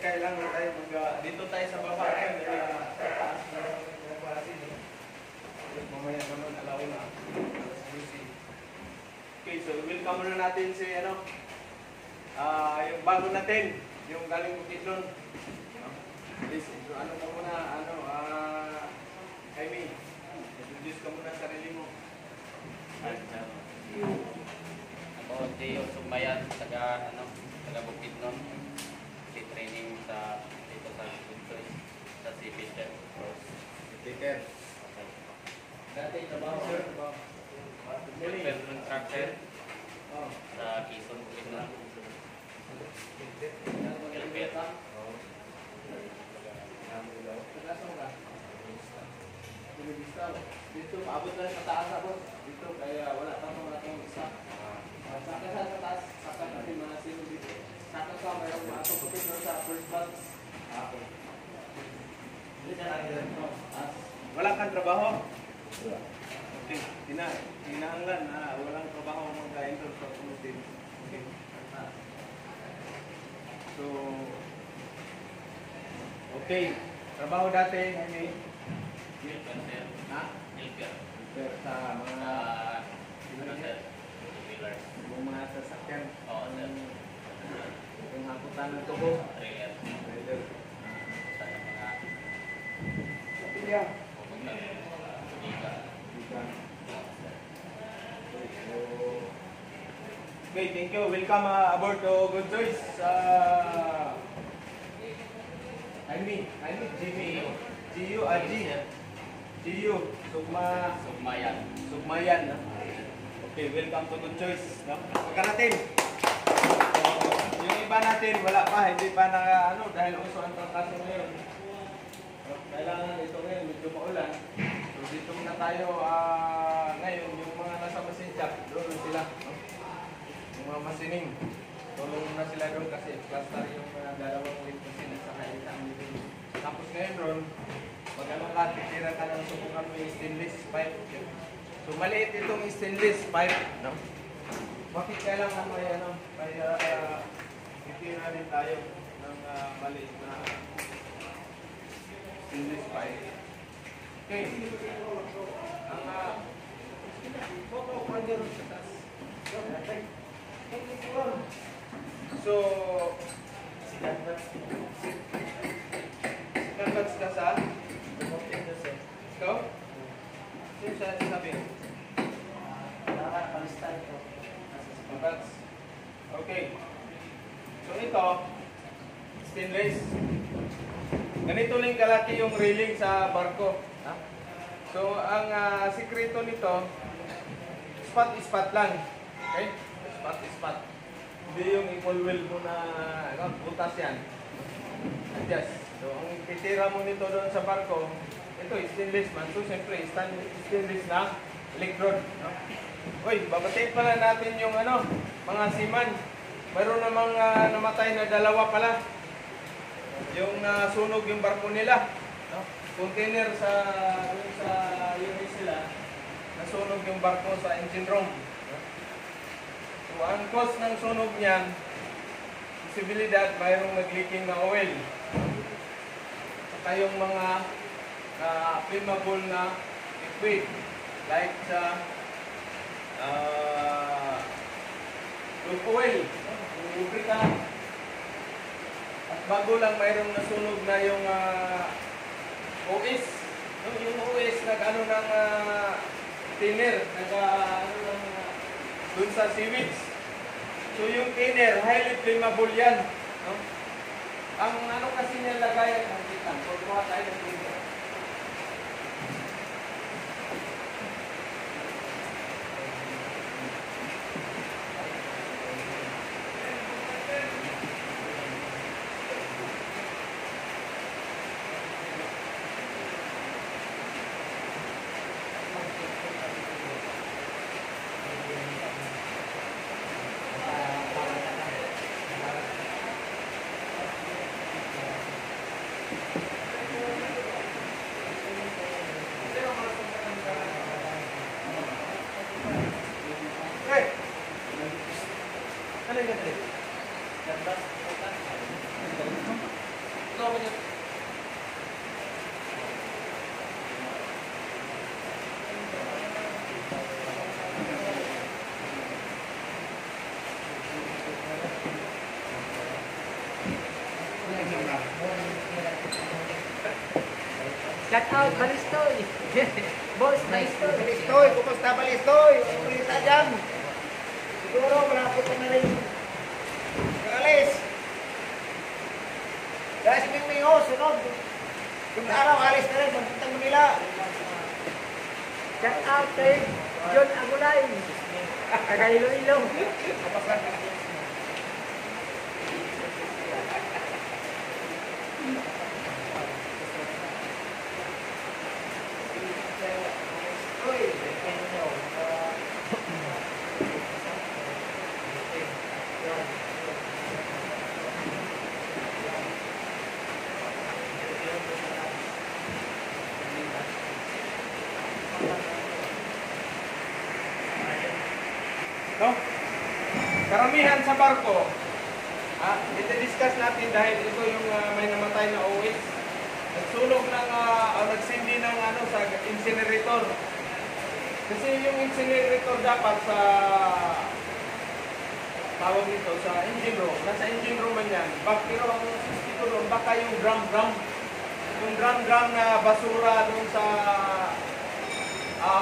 kailangan tayo dito tayo sa baba ngayon, sa taas ng klase. Mamaya naman, alawin na. Okay, so welcome na natin si yung bago natin, yung galing Bukidnon. Please, so ano ka muna, Jaime, introduce ka muna sarili mo. Ako, Teo Sumbayan, taga Bukidnon. Training dito sa Bunsoy, sa si Peter. Peter. Dati trabaho sir? Peter Contractor sa Quezon, Bukidnon. Elbet. Dito, abot na sa taas ako. Dito, kaya wala pa itong isa. Saka sa taas, saka natin mga sino dito. Saka sa mayroong mga tukutin sa first batch. Wala kang trabaho? Okay, hinahanglan na walang trabaho mag-enter sa kulitin. Okay. So, okay. Trabaho dati, Jaime? Ha? Helper sa mga yung mga sasakyan. Oo, sir. Yung hakutan ng tubo. Trailer. Sa mga Kapilya. Okay, thank you. Welcome aboard to Good Choice. Jaime, Jimmy, G.U. Sugmayan. No? Okay, welcome to Good Choice. No? Pagkarating. Yung iba natin, wala pa, hindi pa na dahil uso ang trangkaso ngayon. Kailangan ito ngayon, medyo maulan. So dito na tayo ngayon, yung mga nasa machine shop, doon na sila. No? Yung mga machining, tulong na sila doon kasi cluster yung dalawang lift machine sa isang lift. Tapos ngayon doon, magano ka, titira ka ng subukan mo yung stainless pipe. So maliit itong stainless pipe. No? Bakit kailangan may titira din tayo ng maliit na stainless pipe. Okay. Ang so, kakats ka sa? Ikaw? Sino siya sabi? Kakats. Okay. So ito, stainless. Ganito lang kalaki yung railing sa barko. So ang sikreto nito, spot lang. Okay? Spot. Hindi yung equal wheel mo na butas yan. Adjust. So ang titira mo nito doon sa barko, ito stainless man. So siyempre stainless na electrode. No? Uy, babatiin pala natin yung mga seaman. Mayroon namang namatay na dalawa pala. Yung sunog yung barko nila. No? Container sa unit sila, nasunog yung barko sa engine room. So ang cause ng sunog niyan, posibilidad mayroong nag-leaking na oil. Saka yung mga flammable na liquid like sa crude oil, lubricant. At bago lang mayroong nasunog na yung OS. Yung OS nag-ano ng thinner, dun sa seaweeds. So yung thinner, highly flammable yan. No? Ang kasi niya lagayan ng titan, kuha tayo ng thinner. ko dyan. Shout out, Balistoy! Boss, Balistoy! Balistoy, kumusta Balistoy? Ang kulita dyan. Siguro, malapot na rin. Kaalis. Dahil si Ming Ming, sunod. Yung araw, alis na rin. Magpunta mo nila. Shout out kay John Agulay! Taga Iloilo! No? Karamihan sa barko, iti-discuss natin dahil ito yung may namatay na OS. Nagsunog ng, nagsindi ng sa incinerator. Kasi yung incinerator dapat sa tawag nito sa engine room. Nasa engine room man yan. Pero ang dito doon, baka yung drum. Yung drum na basura doon sa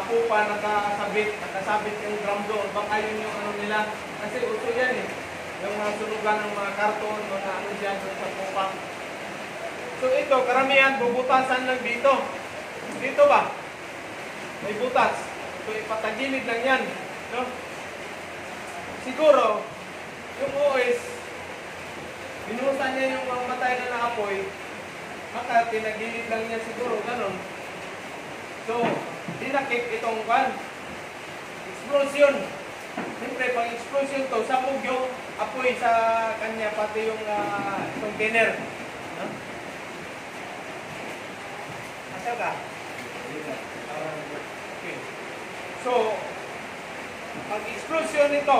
pupa nakasabit yung drum doon. Baka yun yung nila. Kasi uso yan eh. Yung sunugan ng mga karton, mga dyan doon sa pupa. So ito, karamihan, bubutasan lang dito. Dito ba? May butas. So ipatagilid lang yan. No? Siguro, yung OS, binuhusan niya yung matay na naapoy, maka tinagilid lang niya siguro, ganun. So, dinakip itong explosion. Siyempre, pag explosion to, sabog yung apoy sa kanya, pati yung container. No? Asal ka? Okay. So, pag explosion nito,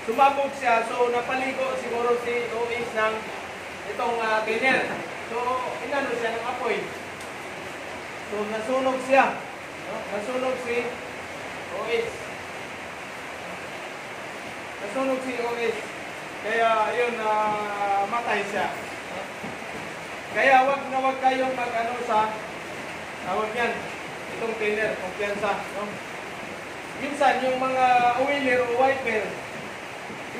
sumabog siya, so napaligo siguro si OS ng itong container. So, inano siya ng apoy. So, nasunog siya. No? Nasunog si OS. Nasunog si OS. Kaya, yun, matay siya. No? Kaya, wag kayong mag-ano sa tawag yan. Itong cleaner, kumpiyansa. No? Minsan, yung mga oiler o wiper,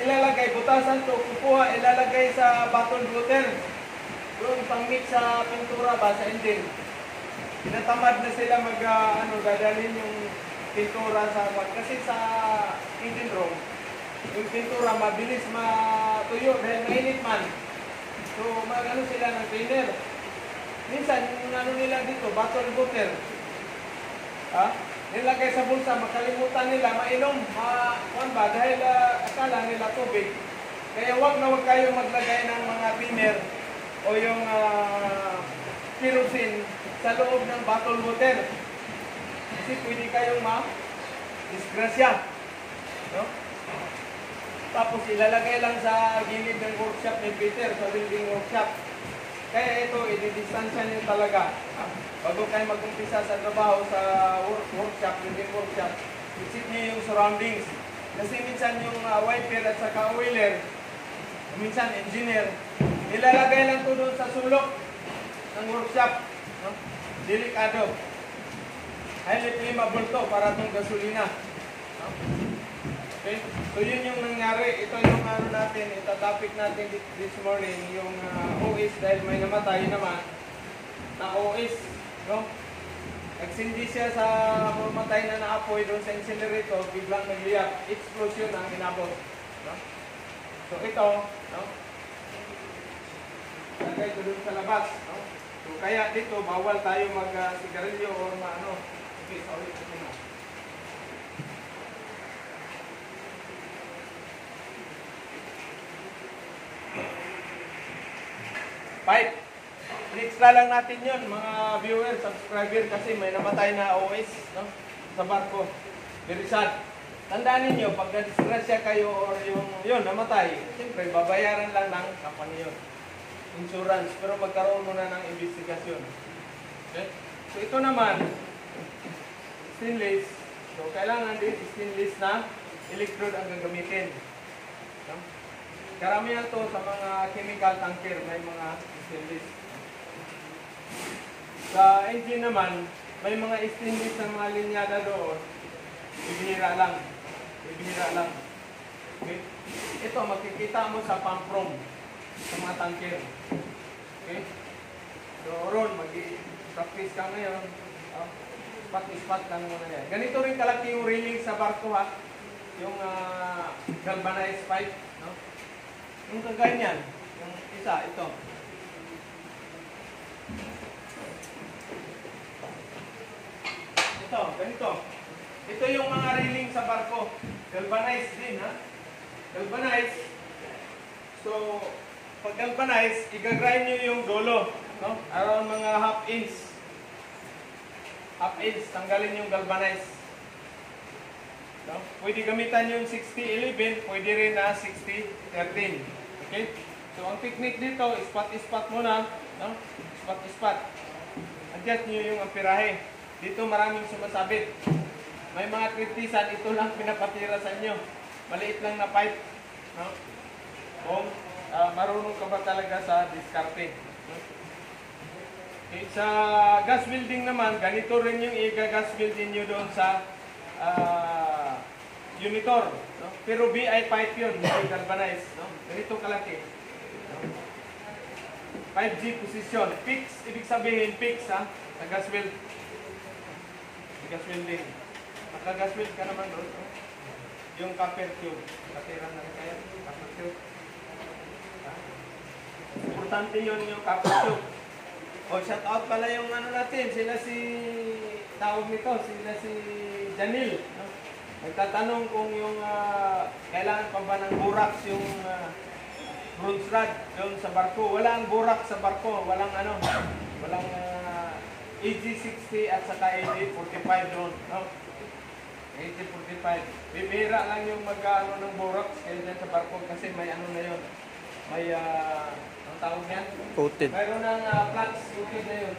ilalagay, butasan to, kukuha, ilalagay sa bottle water. Doon, pang-mix sa pintura ba, sa engine. Tinatamad na sila dadalhin yung pintura sa kasi sa engine room, yung pintura mabilis matuyo dahil mainit man. So, sila ng cleaner. Minsan, yung nila dito, bottle water. Nilagay sa bulsa, makalimutan nila, mainom, dahil akala nila tubig. Kaya wag kayong maglagay ng mga thinner o yung kerosene sa loob ng bottle water. Kasi pwede kayong disgrasya. No? Tapos ilalagay lang sa gilid ng workshop ni Peter, sa welding workshop. Kaya ito, i-distansya niyo talaga. Bago kayo mag-umpisa sa trabaho sa workshop, welding workshop, isip niyo yung surroundings. Kasi minsan yung wiper at saka oiler, minsan engineer, nilalagay lang ito doon sa sulok ng workshop. No? Delikado. Highly flammable to para itong gasolina. No? Okay? So yun yung nangyari. Ito yung natin, topic natin this morning, yung OS dahil may namatay naman na OS. No? Nagsindi siya sa mamatay na naapoy doon sa incinerator, biglang nagliyak. Explosion ang inabot. No? So ito, no? Lagay ito doon sa labas. No? So kaya dito, bawal tayo mag-sigarilyo or Okay, sorry. Pipe. Extra lang natin yun, mga viewers, subscriber, kasi may namatay na OS, no? Sa barko. Very sad. Tandaan ninyo, pag na-disgrasya kayo or yun, namatay, siyempre, babayaran lang ng company yun. insurance, pero magkaroon muna ng investigasyon. Okay? So ito naman, stainless. So kailangan din stainless na electrode ang gagamitin. No? Karamihan to sa mga chemical tanker, may mga stainless. Sa engine naman, may mga stainless na mga linyada doon. Bibihira lang. Bibihira lang. Okay? Ito, makikita mo sa pump room sa mga tanker. Okay? So, Ron, mag-practice ka ngayon. Spot lang muna yan. Ganito rin kalaki yung railing sa barko, ha? Yung galvanized pipe. No? Yung kaganyan. Yung isa, ito. Ito, ganito. Ito yung mga railing sa barko. Galvanized din, ha? Galvanized. So, pag galvanized, i-grind nyo yung dulo. No? Around mga half inch. Half inch, tanggalin yung galvanized. No? Pwede gamitan yung 60-11, pwede rin na 60-13. Okay? So, ang technique dito, spot-spot muna. No? Spot-spot. Adjust nyo yung amperahe. Dito maraming sumasabit. May mga kritisan, ito lang pinapatira sa inyo. Maliit lang na pipe. No? Kung marunong ka ba talaga sa diskarte. No? Okay, sa gas welding naman, ganito rin yung i-gas welding nyo doon sa unitor. No? Pero BI pipe yun, hindi galvanized. No? Ganito kalaki. No? 5G position. Fix, ibig sabihin fix, ha? Sa gas weld. Gas welding. Naka-gas weld ka naman doon. No? Yung copper tube. Katiran na rin kaya. Copper tube. Ha? Importante yun yung copper tube. O, shout out pala yung ano natin. Sila si, tawag nito, sila si Janil. No? Nagtatanong kung yung kailangan pa ba ng borax yung bronze rod doon sa barko. Walang borax sa barko. Walang ano. Walang AG60 at saka AG45 doon. No? AG45. Bibira lang yung mag-ano ng borax kaya dyan sa barko kasi may ano na yun. May, ang tawag yan? Coated. Mayroon ng flux coated na yun.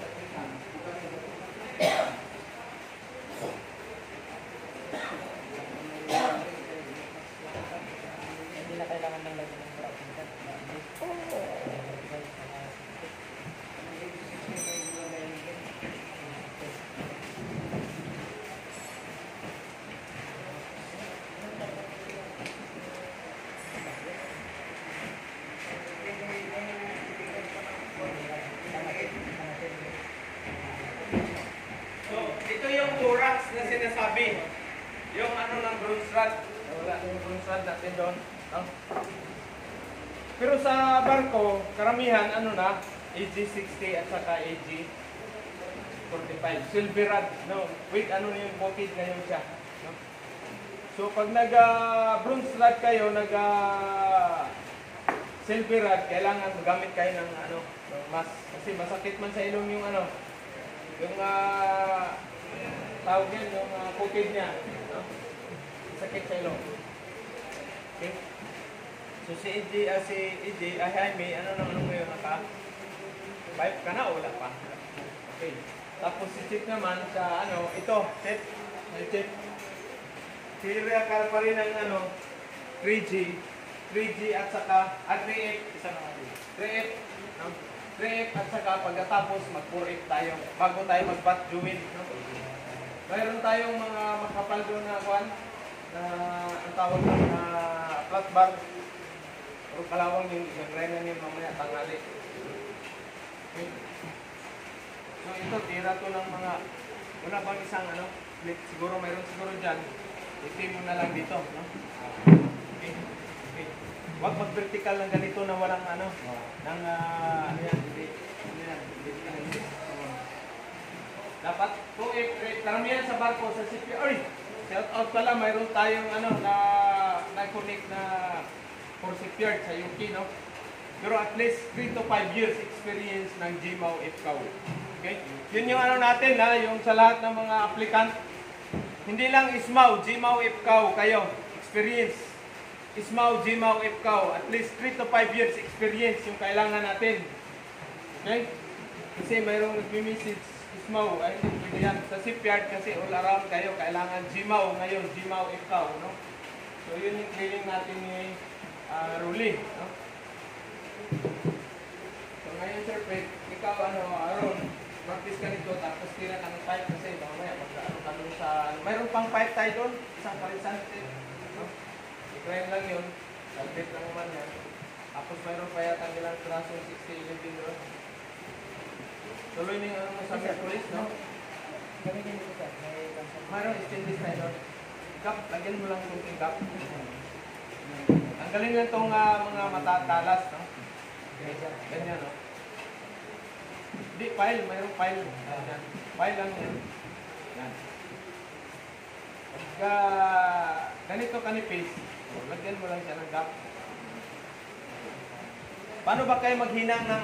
Hindi na kailangan ng lagyan ng bracket. So, ito yung borax na sinasabi. Yung ano ng bronze rod. Wala yung bronze rod natin doon. No? Pero sa barko, karamihan ano na, AG60 at saka AG45. Silver rod. No? With ano yung coated ngayon siya. No? So, pag nag-bronze rod kayo, silver rod, kailangan magamit kayo ng ano, ng mask. Kasi masakit man sa ilong yung ano, yung tawag yan, yung coated niya. No? Sakit sa ilong. Okay? So si EJ, Jaime, ano ngayon, naka-pipe ka na o wala pa? Okay. Tapos si Chip naman sa ano, ito, Chip. Chip. Sira pa rin ng ano, 3G at saka 3F, isa na natin. 3F, no? 3F at saka pagkatapos mag-4F tayo bago tayo mag-bat join. No? Mayroon tayong mga makapal doon na kuwan na ang tawag na flat bar o kalawang yung gangrenan yung mamaya tangali. Okay. So ito, tira to ng mga wala bang isang ano, siguro mayroon siguro dyan. Itim mo na lang dito, no? Okay. Okay. Huwag mag-vertical lang ganito na walang ano, ng ano yan, hindi hindi. Dapat, kung karamihan sa barko, sa CPR, shout out pala, mayroon tayong ano, na-connect na for secured sa UK, no? Pero at least 3 to 5 years experience ng GMAW FCAW. Okay? Yun yung ano natin, ha? Yung sa lahat ng mga applicant. Hindi lang ISMAW, GMAW FCAW kayo, experience. ISMAW, GMAW FCAW, at least 3 to 5 years experience yung kailangan natin. Okay? Kasi mayroong nagme-message, Ismaw, ay hindi pwede yan. Sa shipyard kasi all around kayo, kailangan Jimaw ngayon, Jimaw ikaw, no? So yun yung training natin ni Ruli, no? So ngayon sir, ikaw Aaron, practice ka nito, tapos tira ka ng pipe kasi mamaya magkaano ka dun sa, mayroon pang pipe tayo doon, isang palisan, no? I-grind lang yun, salbit lang naman yan. Tapos mayroon pa yata nilang traso 60-11 doon. Tuloy niyo mo sa Mercury, no? Gamitin dito sir. May cancel. Mayroon stainless tayo doon. Cup, lagyan mo lang kunting cup. Ang galing lang itong mga matatalas, no? Ganyan, no? Hindi, file. Mayroong file. Ganyan. File lang yan. Yan. Pagka ganito kanipis, lagyan mo lang siya ng cup. Paano ba kayo maghinang ng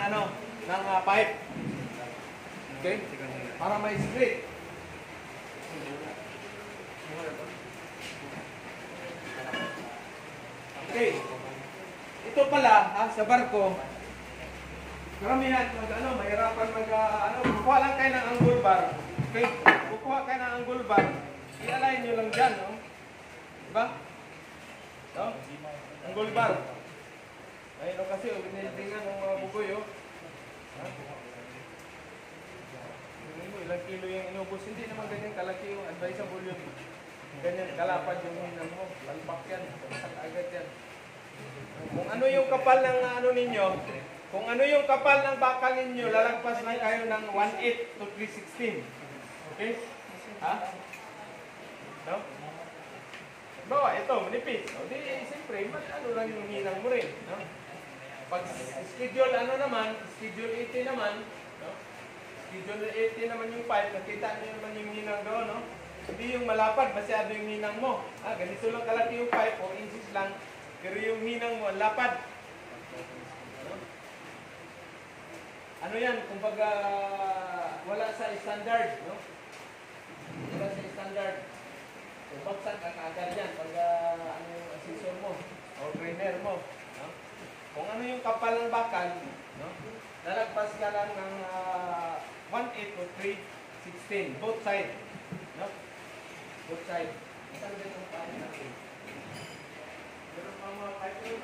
ng pipe? Okay? Para may split. Okay. Ito pala, sa barko, karamihan mahirapan kukuha lang kayo ng angle bar. Okay? Kukuha kayo ng angle bar. I-align nyo lang dyan, no? Diba? No? Angle bar. Ayun kasi, binildingan ng mga bugoy, oh. Ilang kilo yung inubos. Hindi naman ganyan kalaki yung advisable yun. Ganyan kalapad yung hinang mo. Lalpak yan. Lalpak agad yan. Kung ano yung kapal ng ninyo, kung ano yung kapal ng bakal ninyo, lalagpas lang kayo ng 1/8 to 3/16. Okay? Ha? No? Bawa, ito, manipis. O di, siyempre, lang yung hinang mo rin. No? Pag schedule naman, schedule 80 naman, no? Schedule 80 naman yung pipe, nakita niyo naman yung hinang doon, no? Hindi yung malapad, masyado yung hinang mo. Ganito lang kalaki yung pipe, 4 inches lang, pero yung hinang mo, lapad. No? Ano yan, kumbaga, wala sa standard, no? Wala sa standard. So, bagsak ka kaagad yan pag yung assessor mo, o trainer mo. No? Kung ano yung kapal ng bakal, no? Lalagpas ka lang ng 1/8 o 3/16, both side. No? Both side. Isang ganitong pipe natin. Meron pa mga pipe yun.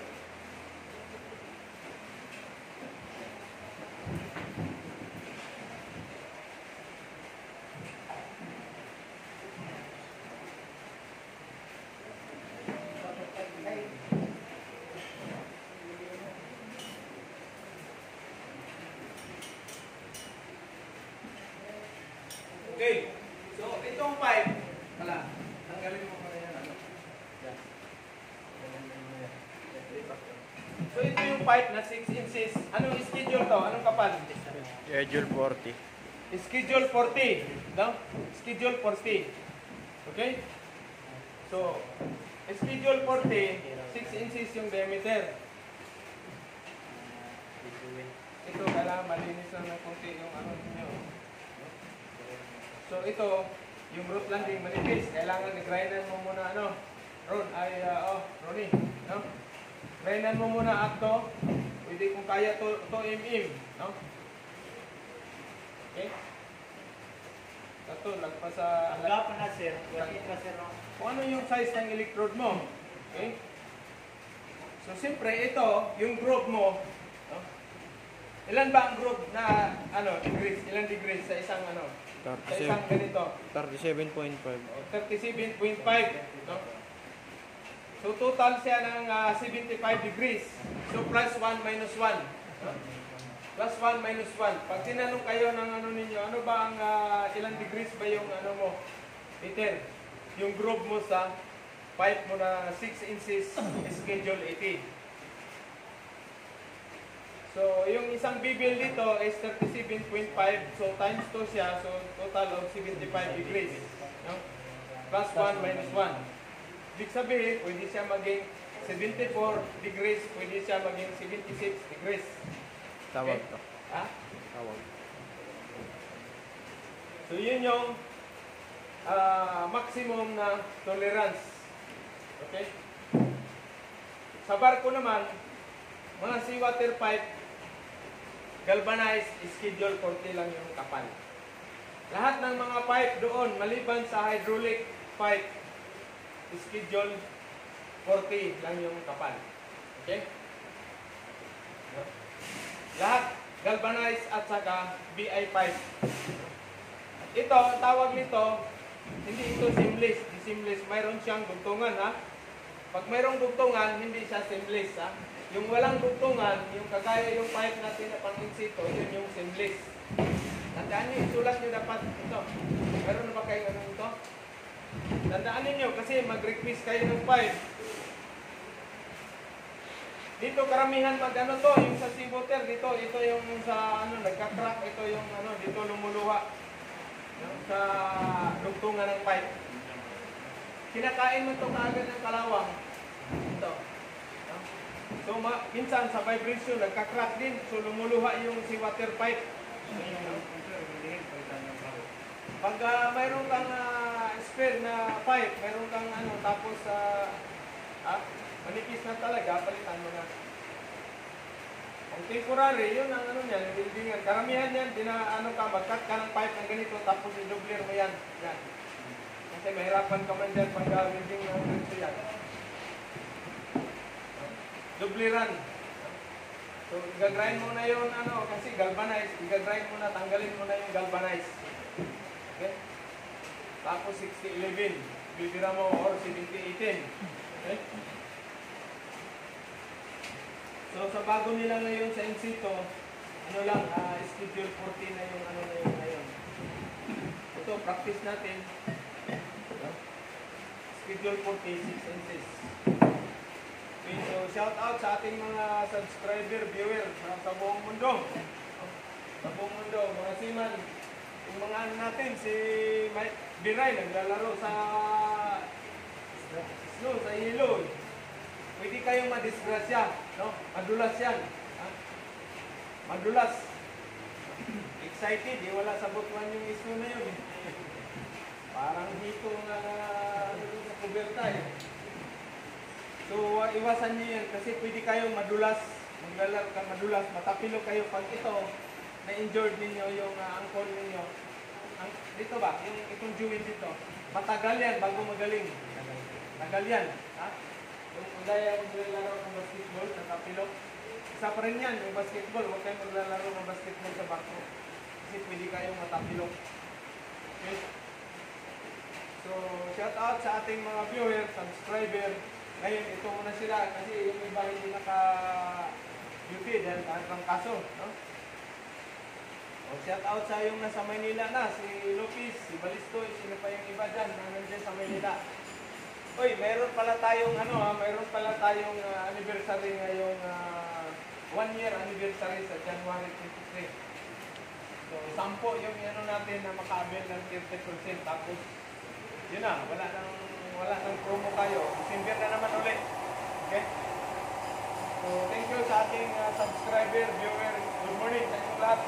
Okay. So, itong pipe, tanggalin mo pala yan, Yan. So, ito yung pipe na 6 inches. Anong schedule to? Anong kapal? Schedule 40. Schedule 40. No? Schedule 40. Okay? So, schedule 40, 6 inches yung diameter. Ito, kailangan malinis lang ng konti yung ninyo. So ito, yung root landing manipis, kailangan i-grindan mo muna Ronnie, no? Grindan mo muna at to, pwede kung kaya to no? Okay? Ito, lagpas sa... Hanggapan na sir. Wait na sir. Kung ano yung size ng electrode mo. Okay? So siyempre, ito, yung groove mo, no? Ilan ba ang groove na, degrees? Ilan degrees sa isang sa isang ganito? 37.5. 37.5. No? So total siya ng 75 degrees. So plus 1 minus 1. No? Plus 1 minus 1. Pag tinanong kayo ng ninyo, ano ba ang ilang degrees ba yung mo? Peter, yung groove mo sa pipe mo na 6 inches schedule 80. So, yung isang bibil dito is 37.5. So, times 2 siya. So, total of 75 degrees. No? Plus 1 minus 1. Ibig sabihin, pwede siya maging 74 degrees. Pwede siya maging 76 degrees. Tawag to. Ha? Tawag. So, yun yung maximum na tolerance. Okay? Sa barko naman, mga seawater pipe, galvanized, schedule 40 lang yung kapal. Lahat ng mga pipe doon, maliban sa hydraulic pipe, schedule 40 lang yung kapal. Okay? Lahat galvanized at saka BI pipe. Ito, ang tawag nito, hindi ito seamless. Di seamless, mayroon siyang dugtungan, ha? Pag mayroong dugtungan, hindi siya seamless, ha? Yung walang dugtungan, yung kagaya yung pipe natin na pang-insito, yun yung seamless. Tandaan niyo, isulat niyo dapat ito. Meron na ba kayo ano ito? Tandaan niyo kasi mag-request kayo ng pipe. Dito karamihan mag ano to, yung sa seawater, dito, ito yung sa ano, nagka-crack, ito yung ano, dito lumuluha. Yung sa dugtungan ng pipe. Kinakain mo ito kaagad ng kalawang. Ito. So, minsan sa vibration, nagka-crack din. So, lumuluha yung seawater pipe. Pag mayroon kang spare na pipe, mayroon kang ano, tapos manipis na talaga, palitan mo na. Ang temporary, yun ang ano niyan, buildingan. Karamihan yan, mag-cut ka ng pipe ng ganito, tapos i-dubler mo yan. Yan. Kasi mahirapan ka man dyan pag building ng ganito yan. Dubliran. So, i-grind mo na yun, ano, kasi galvanized. I-grind mo na, tanggalin mo na yung galvanized. Okay? Tapos 60-11. Bibira mo or 70-18. Okay? So, sa bago nila ngayon sa Insito, ano lang, schedule 40 na yung ano na yun ngayon. Ito, practice natin. Schedule 40, 6 inches. Okay, so shout out sa ating mga subscriber, viewer sa buong mundo. Sa buong mundo, mga seaman. Yung mga ano natin, si Mike Biray, naglalaro sa snow, sa yelo. Pwede kayong madisgrasya, no? Madulas yan. Ha? Madulas. Excited, wala sa butwan yung snow na yun. Parang dito nga sa kuberta eh. So, iwasan niyo yan kasi pwede kayong madulas, maglalaro ka madulas, matapilo kayo pag ito, na-injured ninyo yung ankle ninyo. Dito ba? Itong joint dito. Matagal yan bago magaling. Tagal yan. Ha? Yung kaya maglalaro ng basketball, natapilo. Isa pa rin yan, yung basketball. Huwag kayong maglalaro ng basketball sa barko. Kasi pwede kayong matapilo. Okay? So, shout out sa ating mga viewers, subscriber. Ngayon, ito muna sila kasi yung iba hindi naka-duty dahil ng kaso. No? O, shout out sa yung nasa Maynila na, si Lopez, si Balistoy, sino pa yung iba dyan na nandiyan sa Maynila. Uy, mayroon pala tayong anniversary ngayong 1 year anniversary sa January 23. So, 10 yung ano natin na maka-avail ng 30%. Tapos, yun na, wala nang promo kayo. December na naman ulit. Okay? So, thank you sa ating subscriber, viewer. Good morning sa inyong lahat.